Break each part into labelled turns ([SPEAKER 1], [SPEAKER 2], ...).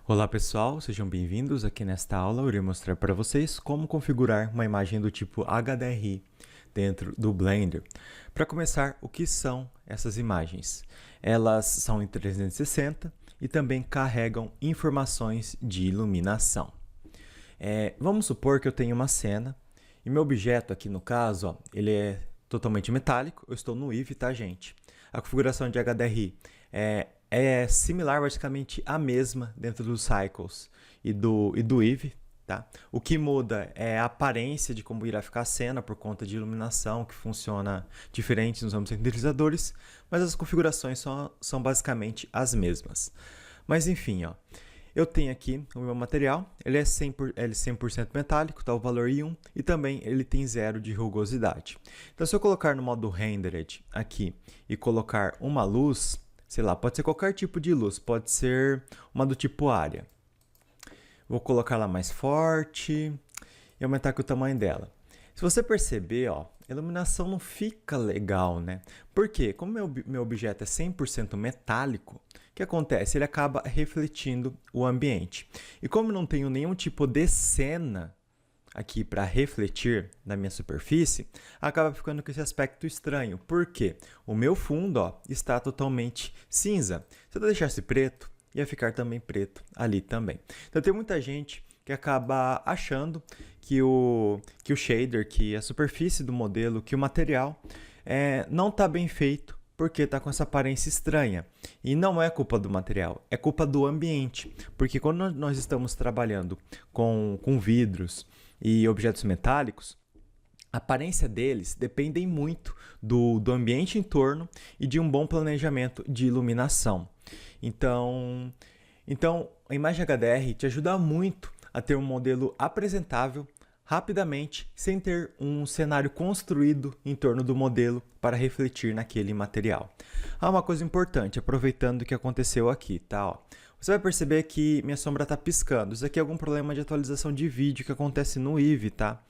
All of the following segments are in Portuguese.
[SPEAKER 1] Olá pessoal, sejam bem-vindos. Aqui nesta aula eu irei mostrar para vocês como configurar uma imagem do tipo HDRI dentro do Blender. Para começar, o que são essas imagens? Elas são em 360 e também carregam informações de iluminação. Vamos supor que eu tenho uma cena e meu objeto aqui no caso, ele é totalmente metálico. Eu estou no Eevee, tá, gente? A configuração de HDRI é similar, basicamente a mesma dentro dos Cycles e do Eevee, tá? O que muda é a aparência de como irá ficar a cena por conta de iluminação, que funciona diferente nos ambos renderizadores, mas as configurações são basicamente as mesmas. Mas enfim, eu tenho aqui o meu material, ele é 100% metálico, tá? O valor I1, e também ele tem 0 de rugosidade. Então, se eu colocar no modo Rendered aqui e colocar uma luz, sei lá, pode ser qualquer tipo de luz, pode ser uma do tipo área. Vou colocar lá mais forte e aumentar aqui o tamanho dela. Se você perceber, a iluminação não fica legal, né? Por quê? Como meu objeto é 100% metálico, o que acontece? Ele acaba refletindo o ambiente. E como eu não tenho nenhum tipo de cena aqui para refletir na minha superfície, acaba ficando com esse aspecto estranho. Por quê? O meu fundo está totalmente cinza. Se eu deixasse preto, ia ficar também preto ali também. Então tem muita gente que acaba achando que o shader, que a superfície do modelo, que o material não está bem feito porque está com essa aparência estranha. E não é culpa do material, é culpa do ambiente. Porque quando nós estamos trabalhando com vidros e objetos metálicos, a aparência deles depende muito do ambiente em torno e de um bom planejamento de iluminação. Então a imagem HDR te ajuda muito a ter um modelo apresentável rapidamente, sem ter um cenário construído em torno do modelo para refletir naquele material. Uma coisa importante, aproveitando o que aconteceu aqui, tá? Você vai perceber que minha sombra está piscando. Isso aqui é algum problema de atualização de vídeo que acontece no Eevee, tá?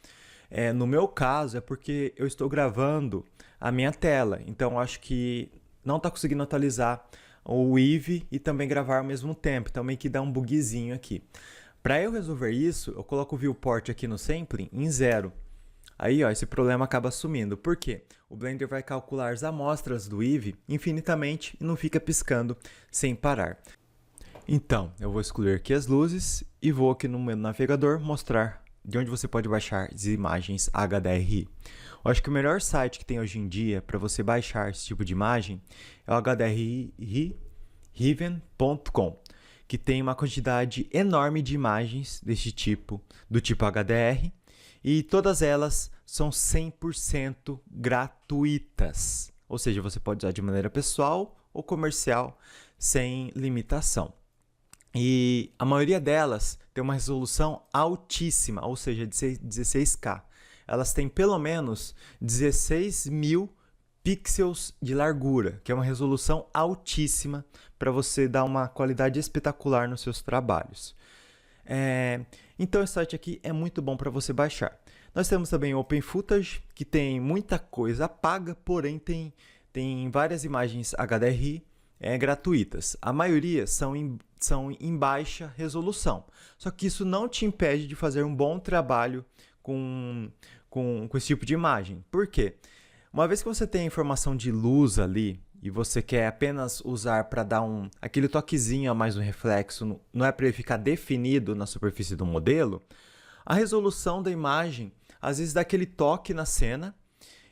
[SPEAKER 1] No meu caso, é porque eu estou gravando a minha tela, então acho que não está conseguindo atualizar o Eevee e também gravar ao mesmo tempo, então meio que dá um bugzinho aqui. Para eu resolver isso, eu coloco o viewport aqui no sampling em 0. Aí, esse problema acaba sumindo. Por quê? O Blender vai calcular as amostras do Eevee infinitamente e não fica piscando sem parar. Então, eu vou excluir aqui as luzes e vou aqui no meu navegador mostrar de onde você pode baixar as imagens HDRI. Eu acho que o melhor site que tem hoje em dia para você baixar esse tipo de imagem é o hdriven.com, que tem uma quantidade enorme de imagens deste tipo, do tipo HDR, e todas elas são 100% gratuitas. Ou seja, você pode usar de maneira pessoal ou comercial, sem limitação. E a maioria delas tem uma resolução altíssima, ou seja, de 16K. Elas têm pelo menos 16.000 pixels de largura, que é uma resolução altíssima para você dar uma qualidade espetacular nos seus trabalhos. Então esse site aqui é muito bom para você baixar. Nós temos também o OpenFootage, que tem muita coisa paga, porém tem várias imagens HDRI gratuitas. A maioria são em baixa resolução. Só que isso não te impede de fazer um bom trabalho com esse tipo de imagem. Por quê? Uma vez que você tem a informação de luz ali e você quer apenas usar para dar aquele toquezinho a mais no reflexo, não é para ele ficar definido na superfície do modelo, a resolução da imagem às vezes dá aquele toque na cena.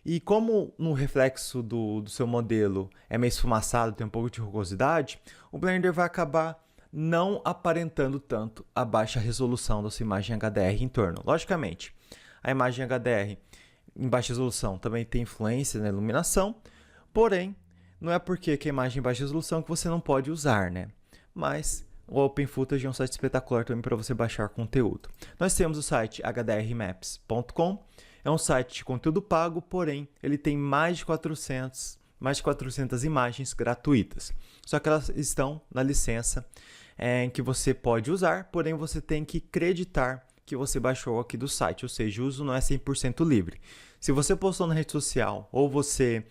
[SPEAKER 1] E como no reflexo do seu modelo é meio esfumaçado, tem um pouco de rugosidade, o Blender vai acabar não aparentando tanto a baixa resolução da sua imagem HDR em torno. Logicamente, a imagem HDR em baixa resolução também tem influência na iluminação, porém, não é porque que a imagem em baixa resolução que você não pode usar, né? Mas o OpenFootage é um site espetacular também para você baixar conteúdo. Nós temos o site hdrmaps.com. É um site de conteúdo pago, porém, ele tem mais de 400 imagens gratuitas. Só que elas estão na licença que você pode usar, porém você tem que acreditar que você baixou aqui do site, ou seja, o uso não é 100% livre. Se você postou na rede social ou você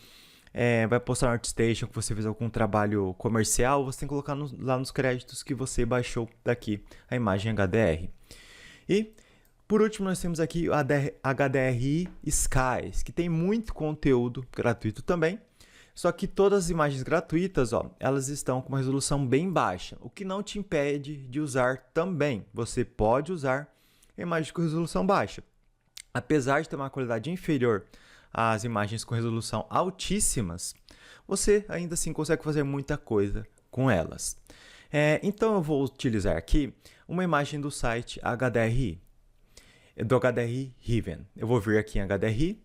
[SPEAKER 1] vai postar no ArtStation que você fez algum trabalho comercial, você tem que colocar lá nos créditos que você baixou daqui a imagem HDR. E, por último, nós temos aqui o HDRI Skies, que tem muito conteúdo gratuito também. Só que todas as imagens gratuitas, elas estão com uma resolução bem baixa, o que não te impede de usar também. Você pode usar imagens com resolução baixa. Apesar de ter uma qualidade inferior às imagens com resolução altíssimas, você ainda assim consegue fazer muita coisa com elas. Então eu vou utilizar aqui uma imagem do site HDRI, do HDRI Riven. Eu vou vir aqui em HDRI.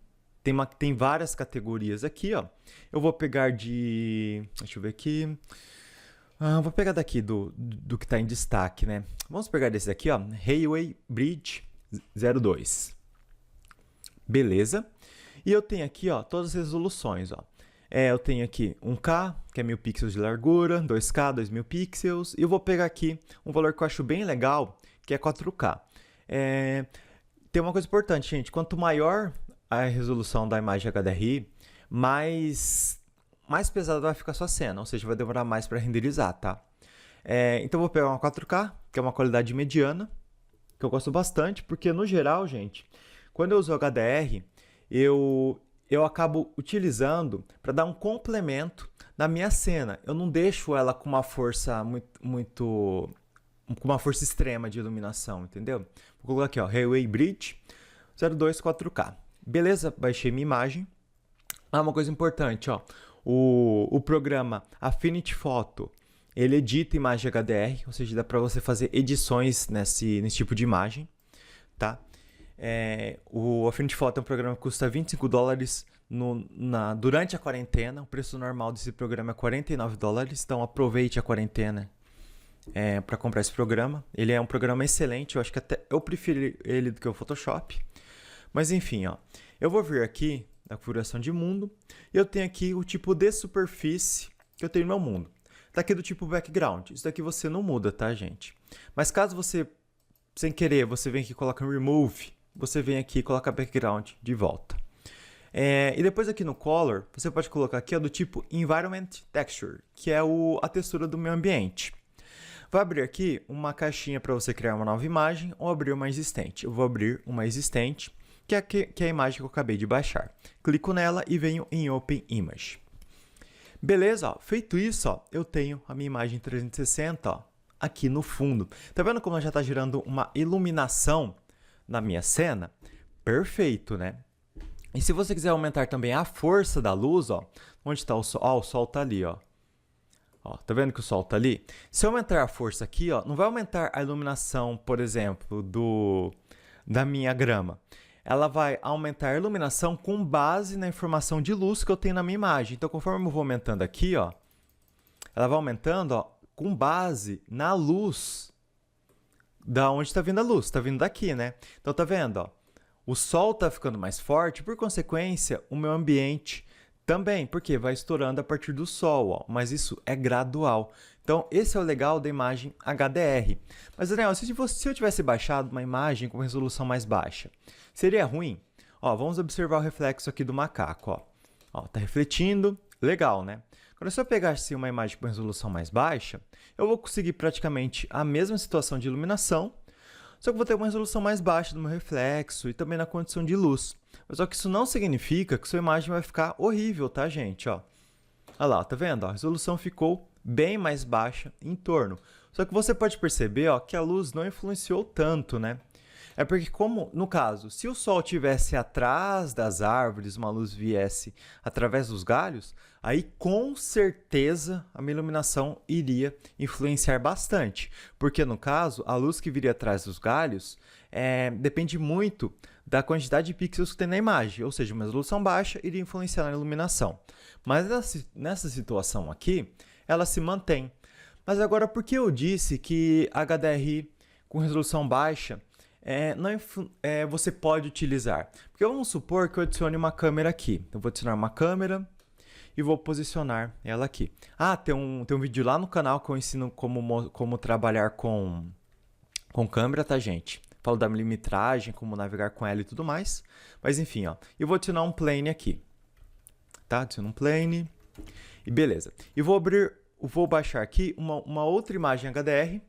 [SPEAKER 1] Tem várias categorias aqui, ó. Eu vou pegar deixa eu ver aqui. Vou pegar daqui do que está em destaque, né? Vamos pegar desse aqui, ó. Railway Bridge 02. Beleza. E eu tenho aqui, ó, todas as resoluções, ó. Eu tenho aqui 1K, que é 1000 pixels de largura, 2K, 2000 pixels. E eu vou pegar aqui um valor que eu acho bem legal, que é 4K. Tem uma coisa importante, gente. Quanto maior a resolução da imagem HDRI, mais pesada vai ficar a sua cena, ou seja, vai demorar mais para renderizar, tá? Então eu vou pegar uma 4K, que é uma qualidade mediana, que eu gosto bastante, porque no geral, gente, quando eu uso HDR, eu acabo utilizando para dar um complemento na minha cena. Eu não deixo ela com uma força com uma força extrema de iluminação, entendeu? Vou colocar aqui, ó, Railway Bridge 02 4K. Beleza, baixei minha imagem. Uma coisa importante, ó, o programa Affinity Photo, ele edita imagem HDR, ou seja, dá para você fazer edições nesse tipo de imagem, tá? O Affinity Photo é um programa que custa $25 durante a quarentena. O preço normal desse programa é $49, então aproveite a quarentena para comprar esse programa. Ele é um programa excelente, eu acho que até eu prefiro ele do que o Photoshop. Mas enfim, ó, eu vou vir aqui na configuração de mundo e eu tenho aqui o tipo de superfície que eu tenho no meu mundo. Tá aqui do tipo background. Isso daqui você não muda, tá, gente? Mas caso você, sem querer, você vem aqui e coloca remove, você vem aqui e coloca background de volta. E depois aqui no color, você pode colocar aqui do tipo environment texture, que é a textura do meio ambiente. Vai abrir aqui uma caixinha para você criar uma nova imagem ou abrir uma existente. Eu vou abrir uma existente, que é a imagem que eu acabei de baixar. Clico nela e venho em Open Image. Beleza, ó, feito isso, ó, eu tenho a minha imagem 360 ó, aqui no fundo. Tá vendo como ela já está gerando uma iluminação na minha cena? Perfeito, né? E se você quiser aumentar também a força da luz, ó, onde está o sol? Ó, o sol está ali, ó. Tá vendo que o sol está ali? Se eu aumentar a força aqui, ó, não vai aumentar a iluminação, por exemplo, da minha grama. Ela vai aumentar a iluminação com base na informação de luz que eu tenho na minha imagem. Então, conforme eu vou aumentando aqui, ó, ela vai aumentando ó, com base na luz. Da onde está vindo a luz? Está vindo daqui, né? Então, tá vendo? Ó, o sol está ficando mais forte, por consequência, o meu ambiente também, porque vai estourando a partir do sol, ó, mas isso é gradual. Então, esse é o legal da imagem HDR. Mas, Daniel, se eu tivesse baixado uma imagem com resolução mais baixa, seria ruim? Ó, vamos observar o reflexo aqui do macaco. Ó, tá refletindo, legal, né? Agora, se eu pegasse uma imagem com resolução mais baixa, eu vou conseguir praticamente a mesma situação de iluminação, só que vou ter uma resolução mais baixa do meu reflexo e também na condição de luz. Mas só que isso não significa que sua imagem vai ficar horrível, tá, gente? Ó, olha lá, tá vendo? Ó, a resolução ficou bem mais baixa em torno. Só que você pode perceber ó, que a luz não influenciou tanto, né? É porque, como no caso, se o sol estivesse atrás das árvores, uma luz viesse através dos galhos, aí com certeza a minha iluminação iria influenciar bastante. Porque, no caso, a luz que viria atrás dos galhos depende muito da quantidade de pixels que tem na imagem. Ou seja, uma resolução baixa iria influenciar na iluminação. Mas nessa situação aqui, ela se mantém. Mas agora, por que eu disse que HDRI com resolução baixa você pode utilizar? Porque vamos supor que eu adicione uma câmera aqui. Eu vou adicionar uma câmera e vou posicionar ela aqui. Tem um vídeo lá no canal que eu ensino como trabalhar com câmera, tá, gente? Falo da milimetragem, como navegar com ela e tudo mais. Mas enfim, ó, eu vou adicionar um plane aqui. tá? Adiciono um plane e beleza. E vou baixar aqui uma outra imagem HDR.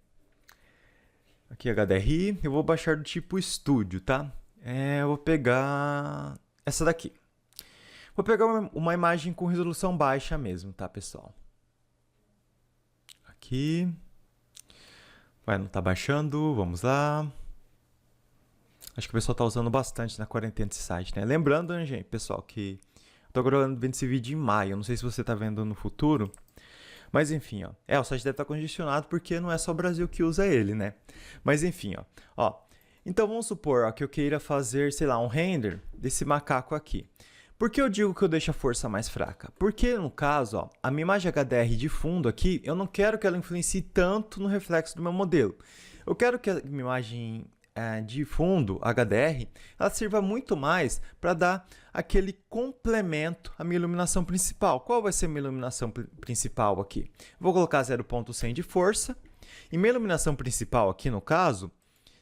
[SPEAKER 1] Aqui HDRI, eu vou baixar do tipo Studio, tá? Eu vou pegar essa daqui. Vou pegar uma imagem com resolução baixa mesmo, tá, pessoal? Aqui. Vai, não tá baixando, vamos lá. Acho que o pessoal tá usando bastante na quarentena esse site, né? Lembrando, né, gente, pessoal, que eu tô gravando esse vídeo em maio. Eu não sei se você tá vendo no futuro. Mas enfim, ó. O site deve estar congestionado porque não é só o Brasil que usa ele, né? Mas enfim, ó. Então vamos supor, ó, que eu queira fazer, sei lá, um render desse macaco aqui. Por que eu digo que eu deixo a força mais fraca? Porque no caso, ó, a minha imagem HDR de fundo aqui, eu não quero que ela influencie tanto no reflexo do meu modelo. Eu quero que a minha imagem de fundo HDR, ela sirva muito mais para dar aquele complemento à minha iluminação principal. Qual vai ser a minha iluminação principal aqui? Vou colocar 0.100 de força. E minha iluminação principal aqui, no caso,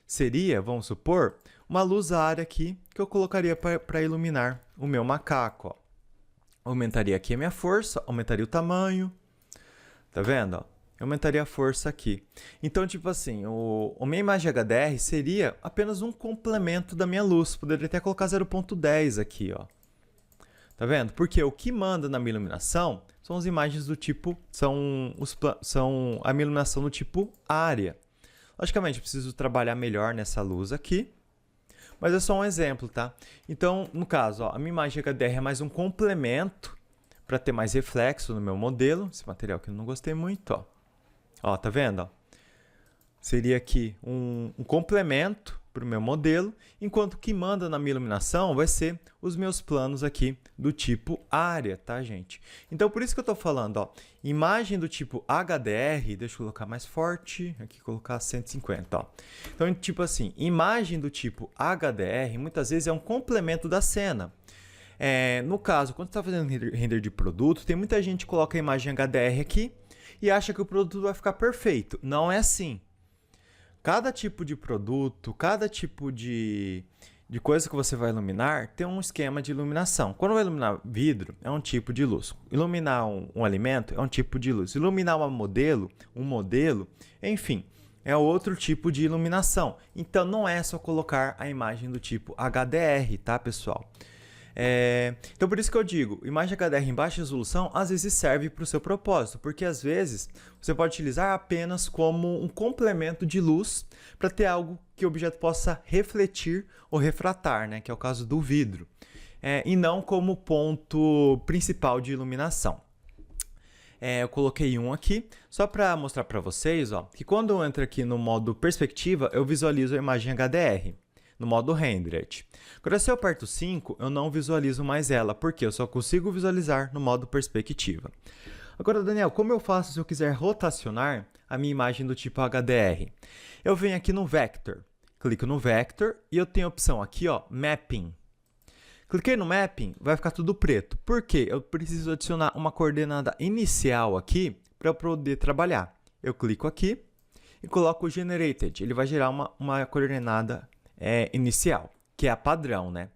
[SPEAKER 1] seria, vamos supor, uma luz área aqui que eu colocaria para iluminar o meu macaco. Ó. Aumentaria aqui a minha força, aumentaria o tamanho. Tá vendo? Ó? Aumentaria a força aqui. Então, tipo assim, a minha imagem HDR seria apenas um complemento da minha luz. Poderia até colocar 0.10 aqui, ó. Tá vendo? Porque o que manda na minha iluminação são as imagens do tipo, são a minha iluminação do tipo área. Logicamente, eu preciso trabalhar melhor nessa luz aqui, mas é só um exemplo, tá? Então, no caso, ó, a minha imagem HDR é mais um complemento para ter mais reflexo no meu modelo. Esse material que eu não gostei muito, ó. Ó, tá vendo? Ó? Seria aqui um complemento para o meu modelo, enquanto o que manda na minha iluminação vai ser os meus planos aqui do tipo área, tá, gente? Então, por isso que eu estou falando, ó, imagem do tipo HDR, deixa eu colocar mais forte, aqui colocar 150, ó. Então, tipo assim, imagem do tipo HDR, muitas vezes é um complemento da cena. No caso, quando você está fazendo render de produto, tem muita gente que coloca a imagem HDR aqui, e acha que o produto vai ficar perfeito. Não é assim. Cada tipo de produto, cada tipo de coisa que você vai iluminar, tem um esquema de iluminação. Quando vai iluminar vidro, é um tipo de luz. Iluminar um alimento é um tipo de luz. Iluminar um modelo, enfim, é outro tipo de iluminação. Então, não é só colocar a imagem do tipo HDR, tá, pessoal? Então, por isso que eu digo, imagem HDR em baixa resolução às vezes serve para o seu propósito, porque às vezes você pode utilizar apenas como um complemento de luz para ter algo que o objeto possa refletir ou refratar, né? Que é o caso do vidro, e não como ponto principal de iluminação. Eu coloquei um aqui, só para mostrar para vocês, ó, que quando eu entro aqui no modo perspectiva, eu visualizo a imagem HDR. No modo Rendered. Agora, se eu aperto 5, eu não visualizo mais ela, porque eu só consigo visualizar no modo perspectiva. Agora, Daniel, como eu faço se eu quiser rotacionar a minha imagem do tipo HDR? Eu venho aqui no Vector, clico no Vector e eu tenho a opção aqui, ó, Mapping. Cliquei no Mapping, vai ficar tudo preto. Por quê? Eu preciso adicionar uma coordenada inicial aqui para eu poder trabalhar. Eu clico aqui e coloco o Generated. Ele vai gerar uma coordenada inicial, que é a padrão, né?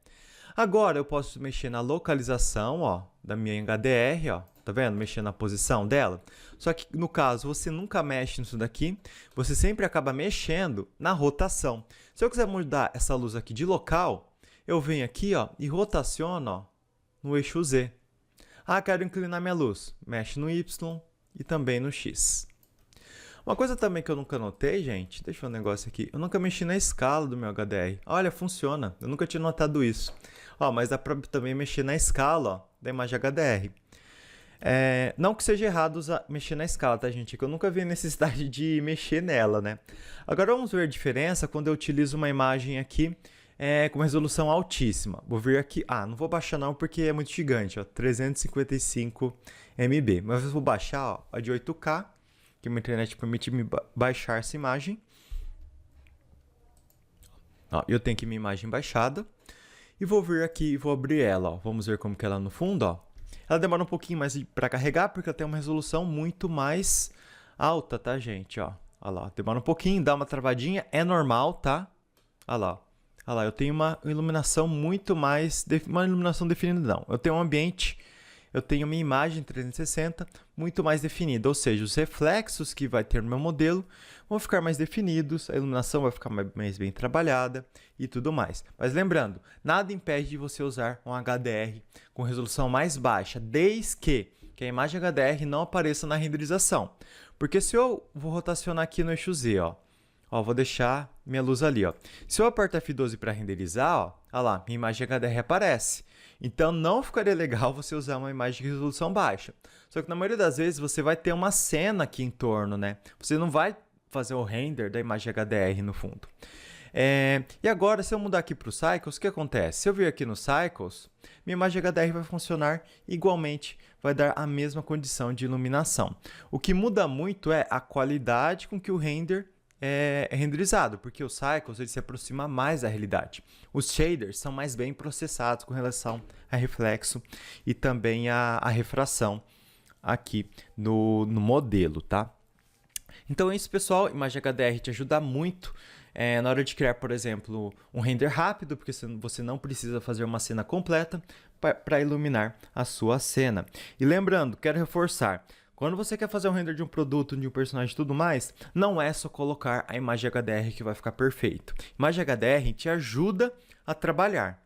[SPEAKER 1] Agora eu posso mexer na localização, ó, da minha HDR, ó, tá vendo? Mexer na posição dela. Só que no caso, você nunca mexe nisso daqui, você sempre acaba mexendo na rotação. Se eu quiser mudar essa luz aqui de local, eu venho aqui, ó, e rotaciono, ó, no eixo Z. Ah, quero inclinar minha luz. Mexe no Y e também no X. Uma coisa também que eu nunca notei, gente, deixa eu ver um negócio aqui. Eu nunca mexi na escala do meu HDR. Olha, funciona. Eu nunca tinha notado isso. Ó, mas dá pra também mexer na escala, ó, da imagem HDR. Não que seja errado mexer na escala, tá, gente? É que eu nunca vi a necessidade de mexer nela, né? Agora vamos ver a diferença quando eu utilizo uma imagem aqui com resolução altíssima. Vou vir aqui. Ah, não vou baixar não porque é muito gigante, ó, 355 MB. Mas eu vou baixar, ó, a de 8K. Que a minha internet permite me baixar essa imagem. Ó, eu tenho aqui minha imagem baixada. E vou vir aqui e vou abrir ela. Ó. Vamos ver como que ela é no fundo. Ó. Ela demora um pouquinho mais para carregar, porque ela tem uma resolução muito mais alta, tá, gente? Ó. Olha lá, demora um pouquinho, dá uma travadinha. É normal, tá? Olha lá. Olha lá, eu tenho uma iluminação muito mais... Uma iluminação definida, não. Eu tenho um ambiente... eu tenho uma imagem 360 muito mais definida, ou seja, os reflexos que vai ter no meu modelo vão ficar mais definidos, a iluminação vai ficar mais bem trabalhada e tudo mais. Mas lembrando, nada impede de você usar um HDR com resolução mais baixa, desde que a imagem HDR não apareça na renderização. Porque se eu vou rotacionar aqui no eixo Z, ó, vou deixar minha luz ali, ó. Se eu apertar F12 para renderizar, ó, olha lá, minha imagem HDR aparece. Então, não ficaria legal você usar uma imagem de resolução baixa. Só que na maioria das vezes você vai ter uma cena aqui em torno, né? Você não vai fazer o render da imagem HDR no fundo. E agora, se eu mudar aqui para o Cycles, o que acontece? Se eu vir aqui no Cycles, minha imagem HDR vai funcionar igualmente, vai dar a mesma condição de iluminação. O que muda muito é a qualidade com que o render é renderizado, porque o Cycles ele se aproxima mais da realidade. Os shaders são mais bem processados com relação a reflexo e também a refração aqui no modelo, tá? Então é isso, pessoal. Imagem HDR te ajuda muito na hora de criar, por exemplo, um render rápido, porque você não precisa fazer uma cena completa para iluminar a sua cena. E lembrando, quero reforçar, quando você quer fazer um render de um produto, de um personagem e tudo mais, não é só colocar a imagem HDR que vai ficar perfeito. Imagem HDR te ajuda a trabalhar.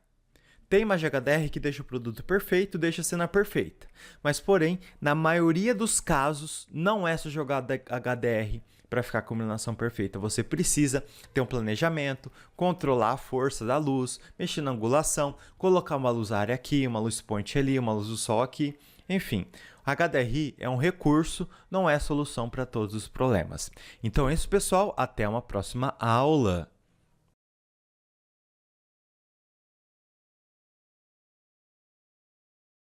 [SPEAKER 1] Tem imagem HDR que deixa o produto perfeito, deixa a cena perfeita. Mas, porém, na maioria dos casos, não é só jogar HDR para ficar com a iluminação perfeita. Você precisa ter um planejamento, controlar a força da luz, mexer na angulação, colocar uma luz área aqui, uma luz point ali, uma luz do sol aqui. Enfim, HDR é um recurso, não é solução para todos os problemas. Então é isso, pessoal. Até uma próxima aula.